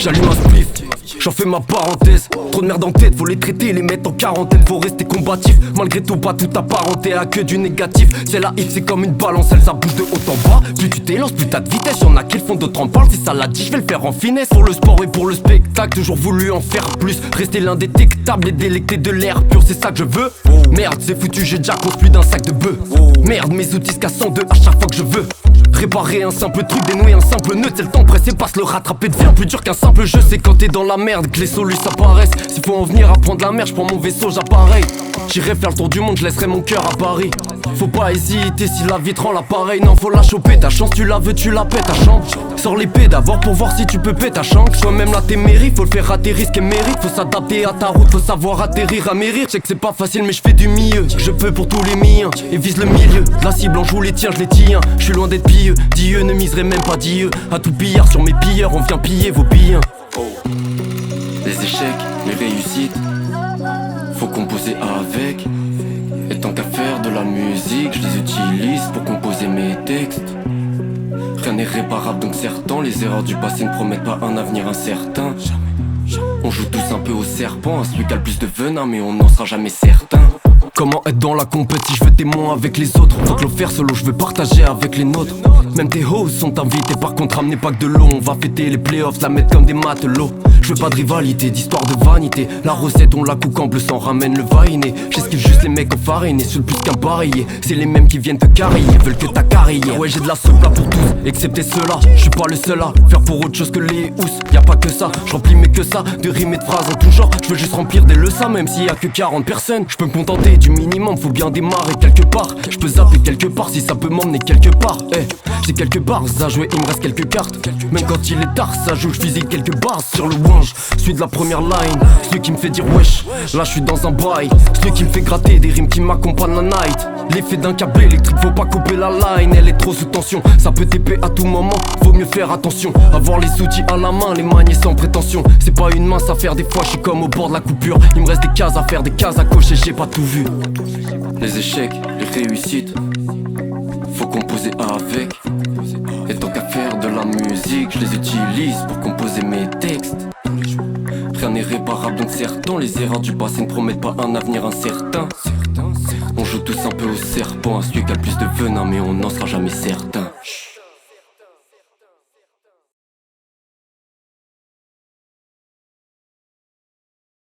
J'allume un spliff, j'en fais ma parenthèse. Trop de merde en tête, faut les traiter, les mettre en quarantaine. Faut rester combatif, malgré tout pas tout apparenté à que du négatif. C'est la hit, c'est comme une balance, elle ça bouge de haut en bas. Plus tu t'élances, plus t'as de vitesse, y'en a qui le font, d'autres en parlent. C'est ça la dit, je vais le faire en finesse. Pour le sport et pour le spectacle, toujours voulu en faire plus. Rester l'indétectable et délecter de l'air pur, c'est ça que je veux. Merde, c'est foutu, j'ai déjà cause plus d'un sac de bœuf. Merde, mes outils se cassent en deux à chaque fois que je veux. Réparer un simple truc, dénouer un simple nœud. C'est le temps pressé, passe le rattraper devient plus dur qu'un simple jeu. C'est quand t'es dans la merde que les solutions apparaissent. S'il faut en venir à prendre la mer, je prends mon vaisseau, j'appareille. J'irai faire le tour du monde, je laisserai mon cœur à Paris. Faut pas hésiter si la vie te rend l'appareil. Non, faut la choper, ta chance tu la veux, tu la pètes ta chambre. Sors l'épée d'abord pour voir si tu peux péter ta chance. Toi-même là t'es mérite, faut le faire à tes risques et mérites. Faut s'adapter à ta route, faut savoir atterrir à mérite. Je sais que c'est pas facile mais je fais du mieux. Je peux pour tous les miens et vise le milieu. La cible en joue les tiens, je les tiens. Je suis loin d'être pieux, Dieu ne miserait même pas Dieu. À tout pillard sur mes pilleurs, on vient piller vos biens. Les échecs, les réussites, faut composer avec. Et tant qu'à faire de la musique, je les utilise pour composer mes textes. Rien n'est réparable donc certain, les erreurs du passé ne promettent pas un avenir incertain. On joue tous un peu au serpent, à celui qui a le plus de venin mais on n'en sera jamais certain. Comment être dans la compète si je veux témoin avec les autres. Faut que le faire solo, je veux partager avec les nôtres. Même tes hosts sont invités, par contre ramenez pas que de l'eau. On va fêter les playoffs, la mettre comme des matelots. Je veux pas de rivalité, d'histoire de vanité. La recette on la coupe en bleu sans ramène le vainé. J'esquive juste les mecs enfarinés, sous le plus qu'un barillet. C'est les mêmes qui viennent te cariller, veulent que ta carrière. Ouais j'ai de la soupe là pour tous, excepté ceux-là. Je suis pas le seul à faire pour autre chose que les housses. Y'a pas que ça, je remplis mais que ça. De rimes et de phrases en tout genre. Je veux juste remplir des leçons même s'il y a que 40 personnes. Je peux me contenter du minimum, faut bien démarrer quelque part. Je peux zapper quelque part si ça peut m'emmener quelque part. C'est quelque part, ça jouer, il me reste quelques cartes. Même quand il est tard, ça joue, je visite quelques barres sur le wange. Celui de la première line, celui qui me fait dire wesh. Là je suis dans un bail, celui qui me fait gratter des rimes qui m'accompagnent la night. L'effet d'un câble électrique, faut pas couper la line. Elle est trop sous tension, ça peut TP à tout moment. Faut mieux faire attention, avoir les outils à la main, les manier sans prétention. C'est pas une mince affaire, des fois je suis comme au bord de la coupure. Il me reste des cases à faire, des cases à cocher, j'ai pas tout vu. Les échecs, les réussites, faut composer avec. Et tant qu'à faire de la musique, je les utilise pour composer mes textes. Rien n'est réparable donc certain, les erreurs du passé ne promettent pas un avenir incertain. On joue tous un peu au serpent, à celui qui a le plus de venin mais on n'en sera jamais certain.